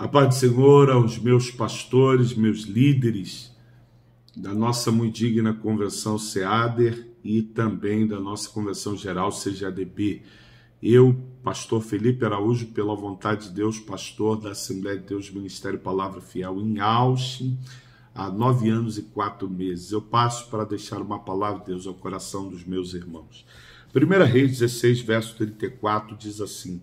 A paz do Senhor aos meus pastores, meus líderes da nossa muito digna convenção SEADER e também da nossa convenção geral CGADB. Eu, pastor Felipe Araújo, pela vontade de Deus, pastor da Assembleia de Deus Ministério Palavra Fiel em Austin, há 9 anos e 4 meses. Eu passo para deixar uma palavra de Deus ao coração dos meus irmãos. 1 Reis 16, verso 34, diz assim: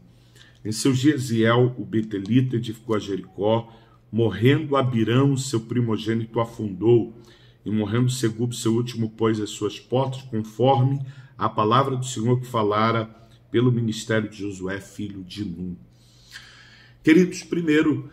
em seus dias, Hiel, o betelita, edificou a Jericó, morrendo Abirão, seu primogênito, afundou, e morrendo Segub, seu último, pôs as suas portas, conforme a palavra do Senhor que falara pelo ministério de Josué, filho de Nun. Queridos, primeiro,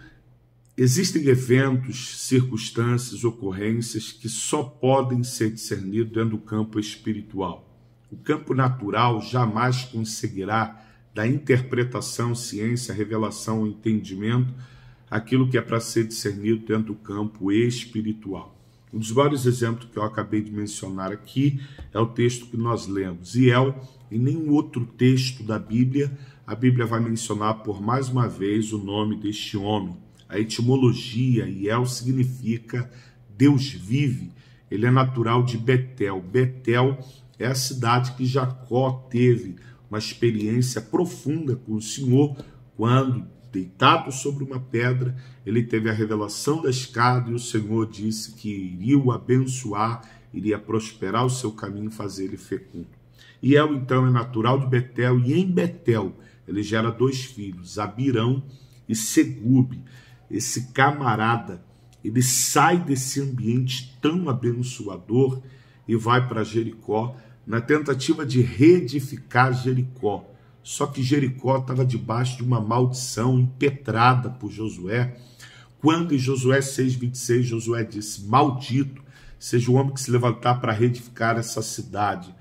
existem eventos, circunstâncias, ocorrências que só podem ser discernidos dentro do campo espiritual. O campo natural jamais conseguirá da interpretação, ciência, revelação, entendimento, aquilo que é para ser discernido dentro do campo espiritual. Um dos vários exemplos que eu acabei de mencionar aqui é o texto que nós lemos. Hiel, em nenhum outro texto da Bíblia, a Bíblia vai mencionar por mais uma vez o nome deste homem. A etimologia, Hiel significa Deus vive. Ele é natural de Betel. Betel é a cidade que Jacó teve uma experiência profunda com o Senhor, quando, deitado sobre uma pedra, ele teve a revelação da escada e o Senhor disse que iria o abençoar, iria prosperar o seu caminho e fazer ele fecundo. Hiel, então, é natural de Betel, e em Betel ele gera 2 filhos, Abirão e Segub. Esse camarada, ele sai desse ambiente tão abençoador e vai para Jericó, na tentativa de reedificar Jericó. Só que Jericó estava debaixo de uma maldição impetrada por Josué. Quando em Josué 6,26, Josué disse: maldito seja o homem que se levantar para reedificar essa cidade.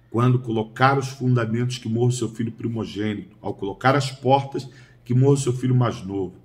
Quando colocar os fundamentos, que morra o seu filho primogênito. Ao colocar as portas, que morra o seu filho mais novo.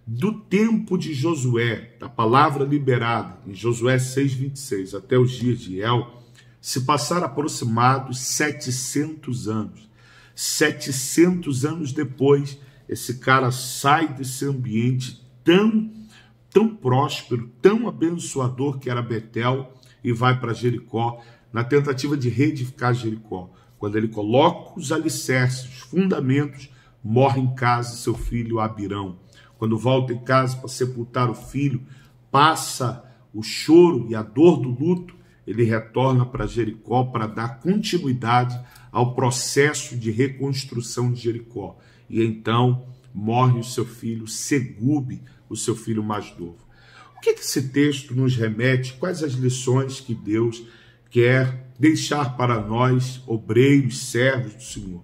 Do tempo de Josué, da palavra liberada, em Josué 6,26, até os dias de Hiel, se passaram aproximados 700 anos. 700 anos depois, esse cara sai desse ambiente tão próspero, tão abençoador que era Betel, e vai para Jericó, na tentativa de reedificar Jericó. Quando ele coloca os alicerces, os fundamentos, morre em casa seu filho Abirão. Quando volta em casa para sepultar o filho, passa o choro e a dor do luto, ele retorna para Jericó para dar continuidade ao processo de reconstrução de Jericó. E então morre o seu filho Segub, o seu filho mais novo. O que esse texto nos remete? Quais as lições que Deus quer deixar para nós, obreiros, servos do Senhor?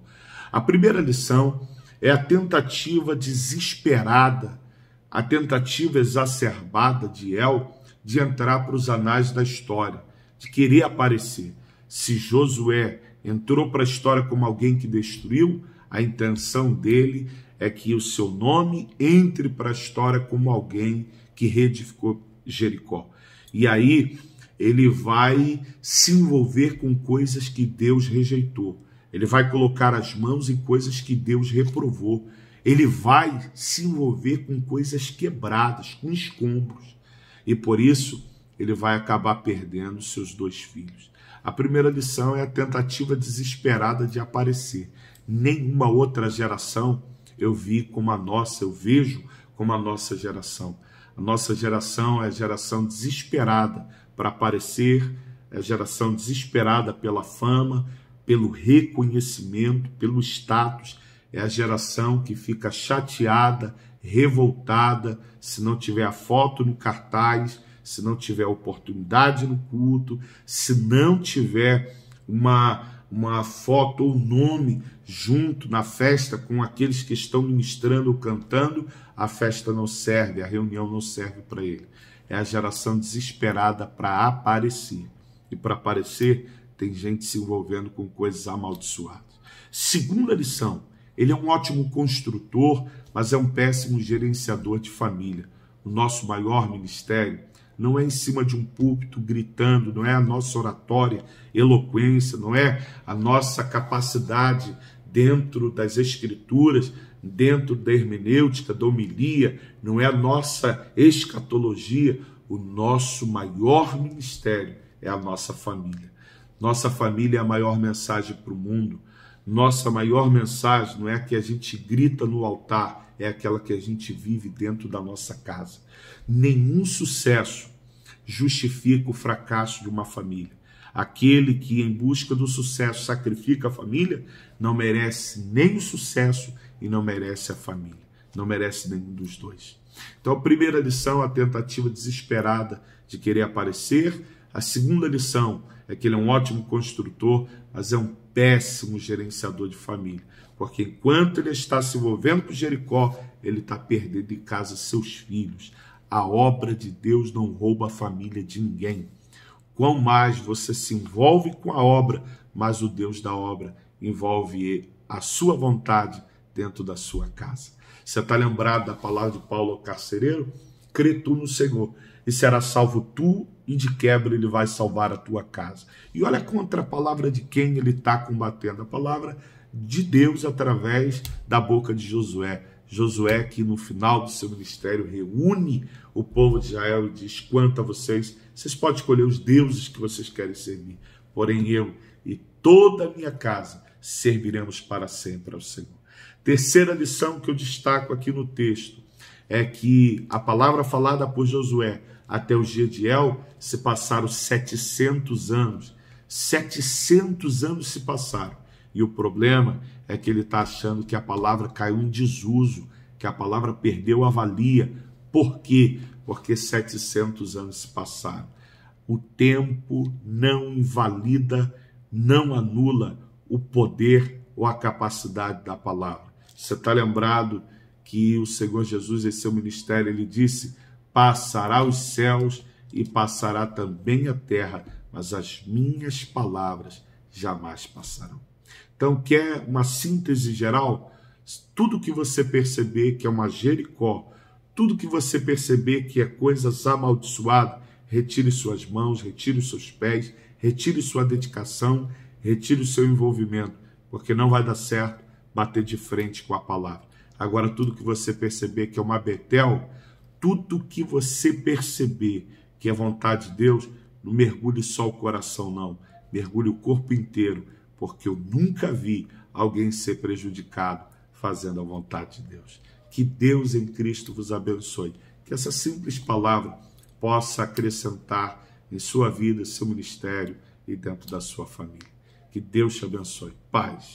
A primeira lição é a tentativa desesperada, a tentativa exacerbada de Hiel de entrar para os anais da história, de querer aparecer. Se Josué entrou para a história como alguém que destruiu, a intenção dele é que o seu nome entre para a história como alguém que reedificou Jericó. E aí ele vai se envolver com coisas que Deus rejeitou. Ele vai colocar as mãos em coisas que Deus reprovou. Ele vai se envolver com coisas quebradas, com escombros. E por isso ele vai acabar perdendo seus 2 filhos. A primeira lição é a tentativa desesperada de aparecer. Nenhuma outra geração eu vejo como a nossa geração. A nossa geração é a geração desesperada para aparecer, é a geração desesperada pela fama, pelo reconhecimento, pelo status. É a geração que fica chateada, revoltada, se não tiver a foto no cartaz, se não tiver oportunidade no culto, se não tiver uma foto ou nome junto na festa com aqueles que estão ministrando ou cantando, a festa não serve, a reunião não serve para ele. É a geração desesperada para aparecer. E para aparecer, tem gente se envolvendo com coisas amaldiçoadas. Segunda lição, ele é um ótimo construtor, mas é um péssimo gerenciador de família. O nosso maior ministério não é em cima de um púlpito gritando, não é a nossa oratória, eloquência, não é a nossa capacidade dentro das Escrituras, dentro da hermenêutica, da homilia, não é a nossa escatologia. O nosso maior ministério é a nossa família. Nossa família é a maior mensagem para o mundo. Nossa maior mensagem não é a que a gente grita no altar, é aquela que a gente vive dentro da nossa casa. Nenhum sucesso justifica o fracasso de uma família. Aquele que em busca do sucesso sacrifica a família, não merece nem o sucesso e não merece a família. Não merece nenhum dos dois. Então a primeira lição é a tentativa desesperada de querer aparecer. A segunda lição é que ele é um ótimo construtor, mas é um péssimo gerenciador de família. Porque enquanto ele está se envolvendo com Jericó, ele está perdendo em casa seus filhos. A obra de Deus não rouba a família de ninguém. Quanto mais você se envolve com a obra, mais o Deus da obra envolve a sua vontade dentro da sua casa. Você está lembrado da palavra de Paulo ao carcereiro? Crê tu no Senhor, e será salvo tu, e de quebra ele vai salvar a tua casa. E olha contra a palavra de quem ele está combatendo. A palavra de Deus através da boca de Josué. Josué que no final do seu ministério reúne o povo de Israel e diz: quanto a vocês, vocês podem escolher os deuses que vocês querem servir, porém eu e toda a minha casa serviremos para sempre ao Senhor. Terceira lição que eu destaco aqui no texto é que a palavra falada por Josué até o dia de El se passaram 700 anos. 700 anos se passaram. E o problema é que ele está achando que a palavra caiu em desuso, que a palavra perdeu a valia. Por quê? Porque 700 anos se passaram. O tempo não invalida, não anula o poder ou a capacidade da palavra. Você está lembrado que o Senhor Jesus, em seu ministério, ele disse: passará os céus e passará também a terra, mas as minhas palavras jamais passarão. Então, quer uma síntese geral? Tudo que você perceber que é uma Jericó, tudo que você perceber que é coisas amaldiçoadas, retire suas mãos, retire os seus pés, retire sua dedicação, retire o seu envolvimento, porque não vai dar certo bater de frente com a palavra. Agora, tudo que você perceber que é uma Betel, tudo que você perceber que é vontade de Deus, não mergulhe só o coração, não. Mergulhe o corpo inteiro, porque eu nunca vi alguém ser prejudicado fazendo a vontade de Deus. Que Deus em Cristo vos abençoe. Que essa simples palavra possa acrescentar em sua vida, seu ministério e dentro da sua família. Que Deus te abençoe. Paz.